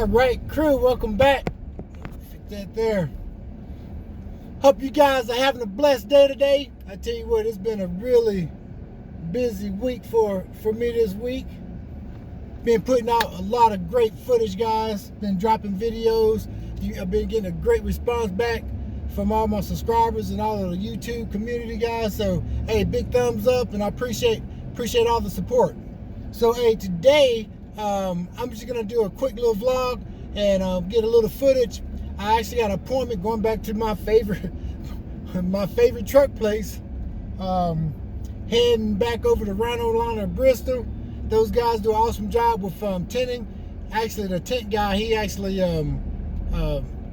Alright, crew, welcome back. Fit that there. Hope you guys are having a blessed day today. I tell you what, it's been a really busy week for me this week. Been putting out a lot of great footage, guys. Been dropping videos. I've been getting a great response back from all my subscribers and all of the YouTube community, guys. So, hey, big thumbs up, and I appreciate all the support. So, hey, today, I'm just gonna do a quick little vlog and get a little footage. I actually got an appointment going back to my favorite truck place. Heading back over to Rhino Liner, Bristol. Those guys do an awesome job with tinting. Actually, the tint guy, he actually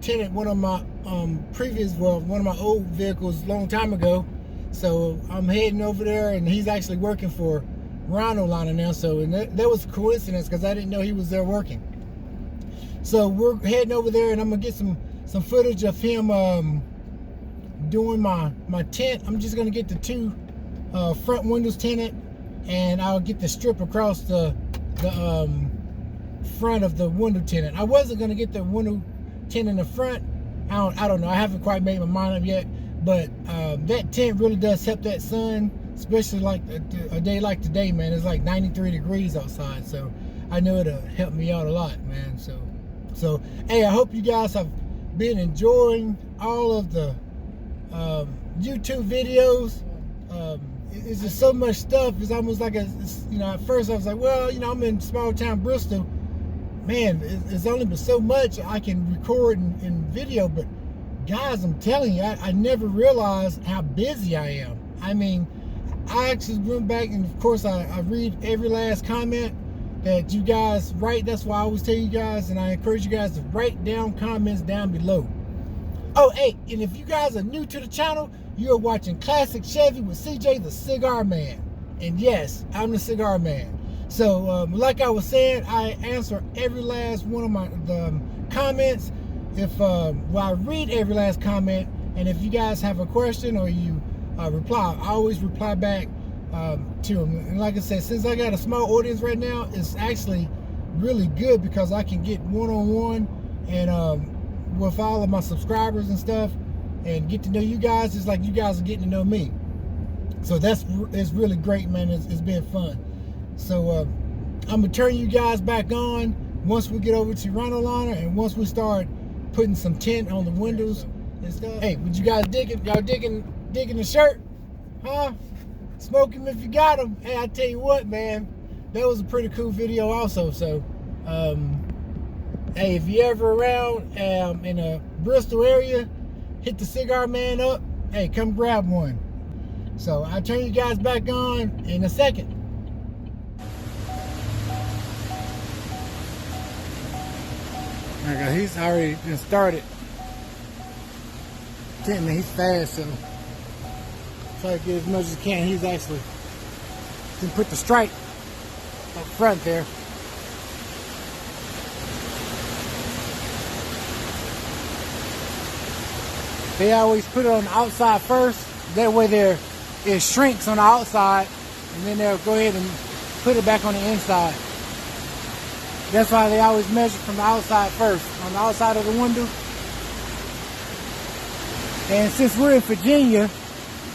tinted one of my one of my old vehicles a long time ago. So I'm heading over there, and he's actually working for Rhino Liner now. So and that was a coincidence because I didn't know he was there working. So we're heading over there, and I'm gonna get some footage of him doing my tint. I'm just gonna get the two front windows tinted, and I'll get the strip across the front of the window tinted. I wasn't gonna get the window tint in the front. I don't know. I haven't quite made my mind up yet. But that tint really does help that sun, especially like a day like today, man. It's like 93 degrees outside, so I know it'll help me out a lot, man. So hey, I hope you guys have been enjoying all of the YouTube videos. It's just so much stuff. It's almost like at first I was like, well, I'm in small town Bristol. Man, it's only been so much I can record in video, but guys, I'm telling you, I never realized how busy I am. I mean, I actually went back, and of course I read every last comment that you guys write. That's why I always tell you guys, and I encourage you guys to write down comments down below. Oh, hey, and if you guys are new to the channel, you're watching Classic Chevy with CJ the Cigar Man. And yes, I'm the Cigar Man. So, like I was saying, I answer every last one of my comments. I read every last comment, and if you guys have a question or you reply, I always reply back to them. And like I said, since I got a small audience right now, it's actually really good because I can get one-on-one and with all of my subscribers and stuff, and get to know you guys just like you guys are getting to know me. So it's really great, man. It's been fun. So I'm gonna turn you guys back on once we get over to Rhino Liner, and once we start putting some tint on the windows and stuff. Hey, would you guys dig it? Y'all digging the shirt? Huh? Smoke him if you got him. Hey, I tell you what, man, that was a pretty cool video also. So, hey, if you ever around in a Bristol area, hit the Cigar Man up. Hey, come grab one. So I'll turn you guys back on in a second. Okay, he's already been started tinting. He's fast, so try to get as much as he can. He's actually can put the stripe up front there. They always put it on the outside first. That way it shrinks on the outside, and then they'll go ahead and put it back on the inside. That's why they always measure from the outside first, on the outside of the window. And since we're in Virginia,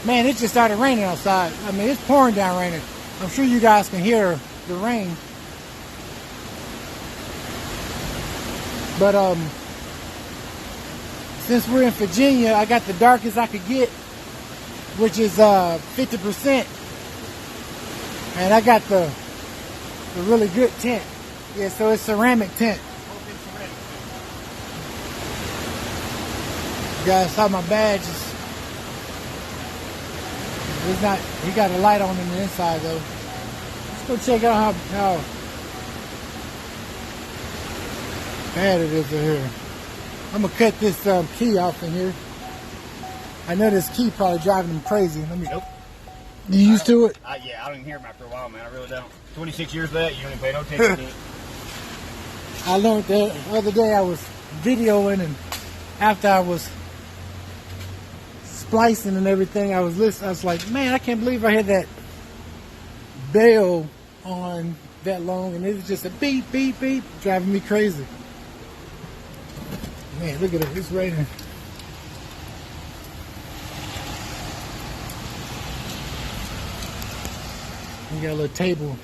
man, it just started raining outside. I mean, it's pouring down raining. I'm sure you guys can hear the rain. But since we're in Virginia, I got the darkest I could get, which is 50%. And I got the really good tint. Yeah, so it's ceramic tint. You guys saw my badges. It's not. He got a light on in the inside though. Let's go check out how bad it is in here. I'm gonna cut this key off in here. I know this key probably driving him crazy. Let me. Nope. You used to it? Yeah, I don't even hear him after a while, man. I really don't. 26 years of that, you don't even pay no attention to it. I learned that the other day. I was videoing, and after I was splicing and everything, I was listening. I was like, man, I can't believe I had that bell on that long, and it was just a beep, beep, beep, driving me crazy. Man, look at it. It's raining. We got a little table.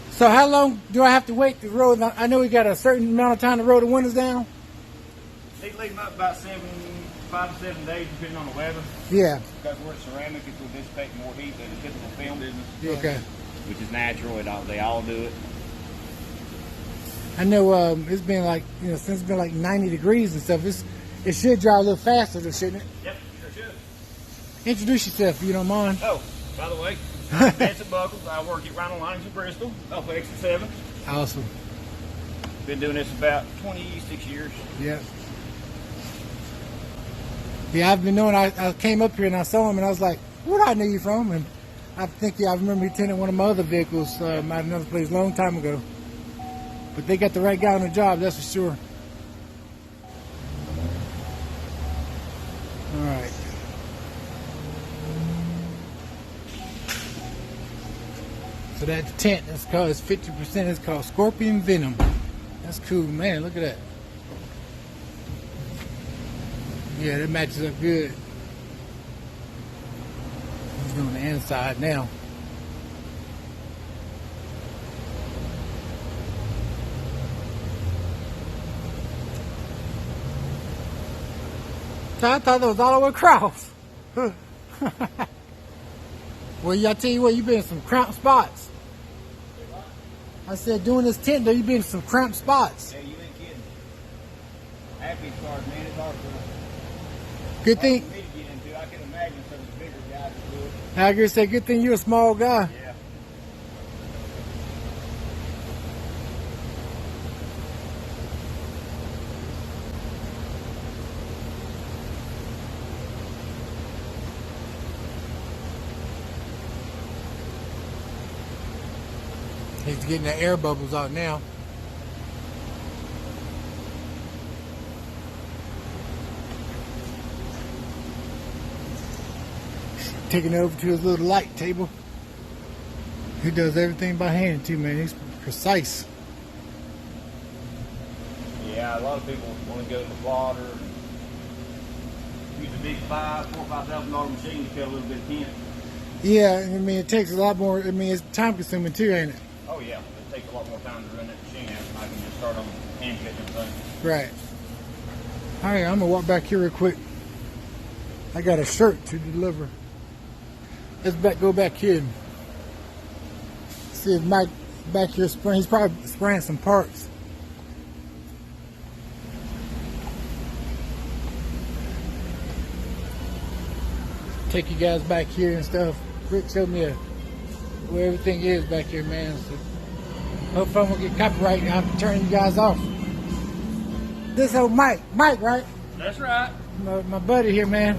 So how long do I have to wait to roll? I know we got a certain amount of time to roll the windows down. They leave them up about 5 to 7 days, depending on the weather. Yeah. Because we're ceramic, it will dissipate more heat than a typical film business. Okay. Which is natural. They all do it. I know it's been like, since it's been like 90 degrees and stuff, it should dry a little faster, shouldn't it? Yep, sure should. Introduce yourself if you don't mind. Oh, by the way, I'm Nancy Buckles. I work at Rhino Lines in Bristol, off of Exit 7. Awesome. Been doing this about 26 years. Yeah. Yeah, I've been knowing, I came up here and I saw him and I was like, where do I know you from? And I think I remember you tinted one of my other vehicles at another place a long time ago. But they got the right guy on the job, that's for sure. All right. So that tint, it's 50%, it's called Scorpion Venom. That's cool, man, look at that. Yeah, that matches up good. He's doing the inside now. I thought that was all the way across. Well, I tell you what, you've been in some cramped spots. I said, doing this tint, though, you've been in some cramped spots. Yeah, you ain't kidding. Happy cars, man. It's hard for Good thing. me to get into. I can imagine some of the bigger guys that do it. I guess say, good thing you're a small guy. Yeah. He's getting the air bubbles out now. Taking it over to his little light table. He does everything by hand too, man. He's precise. Yeah, a lot of people want to go to the plotter. Use a big $4,000 or $5,000 machine to cut a little bit of tint. Yeah, I mean, it takes a lot more. I mean, it's time consuming too, ain't it? Oh yeah, it takes a lot more time to run that machine out than I can just start on hand cutting everything. Right. All right, I'm gonna walk back here real quick. I got a shirt to deliver. Let's go back here and see if Mike back here spraying. He's probably spraying some parts. Take you guys back here and stuff. Rick showed me where everything is back here, man. So hopefully I won't get copyright and I have to turn you guys off. This old Mike, right? That's right. My buddy here, man.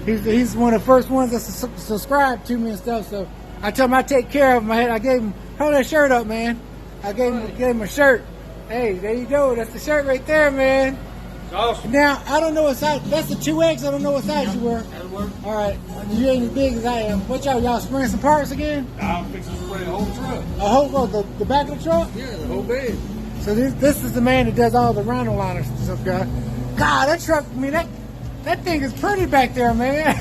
He's one of the first ones that subscribed to me and stuff. So I told him I take care of him. I gave him, hold that shirt up, man. I gave him a shirt. Hey, there you go. That's the shirt right there, man. It's awesome. Now I don't know what size. That's a 2X. I don't know what size you wear. That'll work. All right, you ain't as big as I am. What y'all spraying some parts again? I'm fixing to spray the whole truck. A whole the back of the truck? Yeah, the whole bed. So this is the man that does all the rhino liners and stuff, guy. God, that truck, I mean, that thing is pretty back there, man.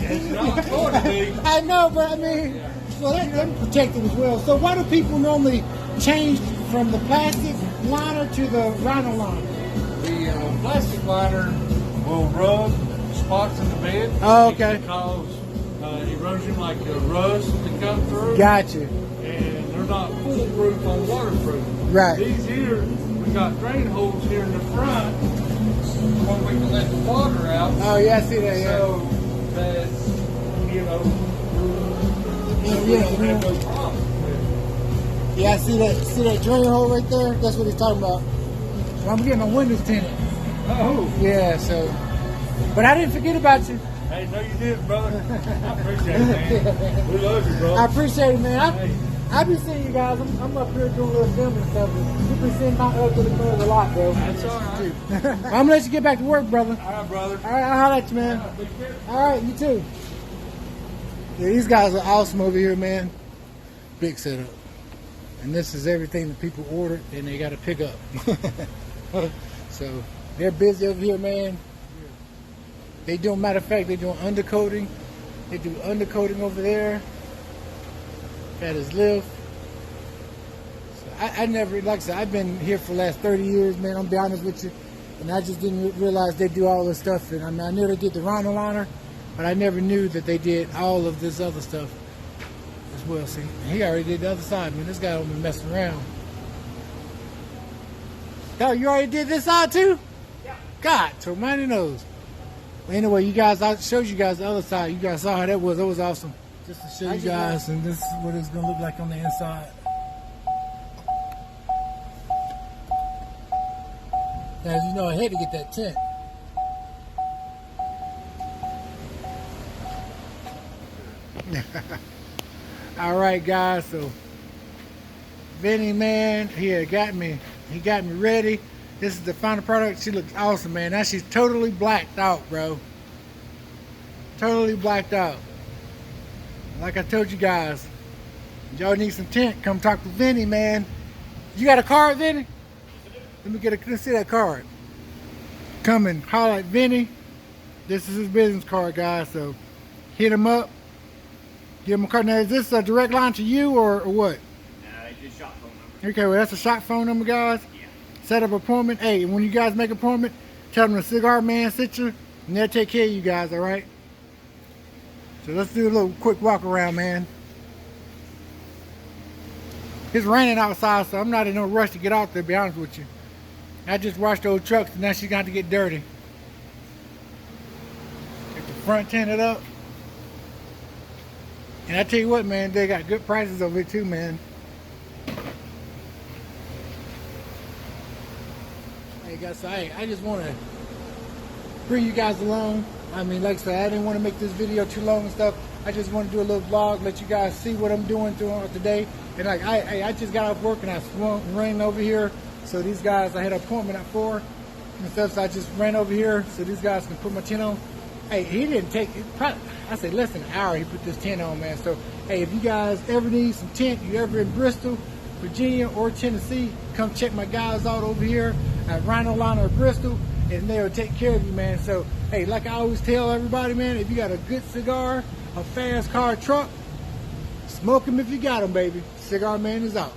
It's not going to be. I know, but I mean, well, that's protected as well. So why do people normally change from the plastic liner to the rhino liner? The plastic liner will rub spots in the bed. Oh, okay. It can cause erosion like rust to come through. Gotcha. And they're not foolproof on waterproof. Right. These here, we got drain holes here in the front where we can let the water out. Oh, yeah, I see that, yeah. So that, we don't have no problem with it. Yeah, I see that drain hole right there? That's what he's talking about. I'm getting my windows tinted. Oh. Yeah, so. But I didn't forget about you. Hey, no you didn't, brother. I appreciate it, man. We love you, bro. I appreciate it, man. I be seeing you guys. I'm up here doing a little filming and stuff. You've been seeing my ugly cars a lot, bro. That's all right. I'm gonna let you get back to work, brother. All right, brother. All right, I'll holler at you, man. All right, you too. Yeah, these guys are awesome over here, man. Big setup. And this is everything that people ordered and they got to pick up. So they're busy over here, man. They do, matter of fact, they're doing undercoating. They do undercoating over there. That is lift. So I never, like I said, I've been here for the last 30 years, man. I'm be honest with you. And I just didn't realize they do all this stuff. And I mean, I knew they did the rhino liner, but I never knew that they did all of this other stuff as well. See, he already did the other side, man. This guy don't be messing around. Oh, you already did this side too? Yeah. God, so many knows. But anyway, you guys, I showed you guys the other side. You guys saw how that was. That was awesome. Just to show you guys, and this is what it's gonna look like on the inside. Now, as you know, I had to get that tint. All right, guys. So, Vinny, man, he got me ready. This is the final product. She looks awesome, man. Now she's totally blacked out, bro. Totally blacked out. Like I told you guys, y'all need some tint, come talk to Vinny, man. You got a card, Vinny? Let's see that card. Come and holler at Vinny. This is his business card, guys. So hit him up. Give him a card. Now, is this a direct line to you or what? No, it's just shop phone number. Okay, well, that's a shop phone number, guys. Yeah. Set up an appointment. Hey, when you guys make an appointment, tell them the cigar man sent you, and they'll take care of you guys, all right? So let's do a little quick walk around, man. It's raining outside, so I'm not in no rush to get out there, to be honest with you. I just washed those trucks, and now she's got to get dirty. Get the front tinted up. And I tell you what, man, they got good prices over here too, man. Hey guys, so I just want to bring you guys along. I mean, like I said, I didn't want to make this video too long and stuff. I just want to do a little vlog, let you guys see what I'm doing throughout the day. And like, I just got off work and I ran over here. So these guys, I had an appointment at 4 and stuff, so I just ran over here so these guys can put my tint on. Hey, he didn't take it. I said less than an hour he put this tint on, man. So, hey, if you guys ever need some tint, you ever in Bristol, Virginia, or Tennessee, come check my guys out over here at Rhino Liner of Bristol, and they'll take care of you, man. So, hey, like I always tell everybody, man, if you got a good cigar, a fast car, truck, smoke them if you got them, baby. Cigar Man is out.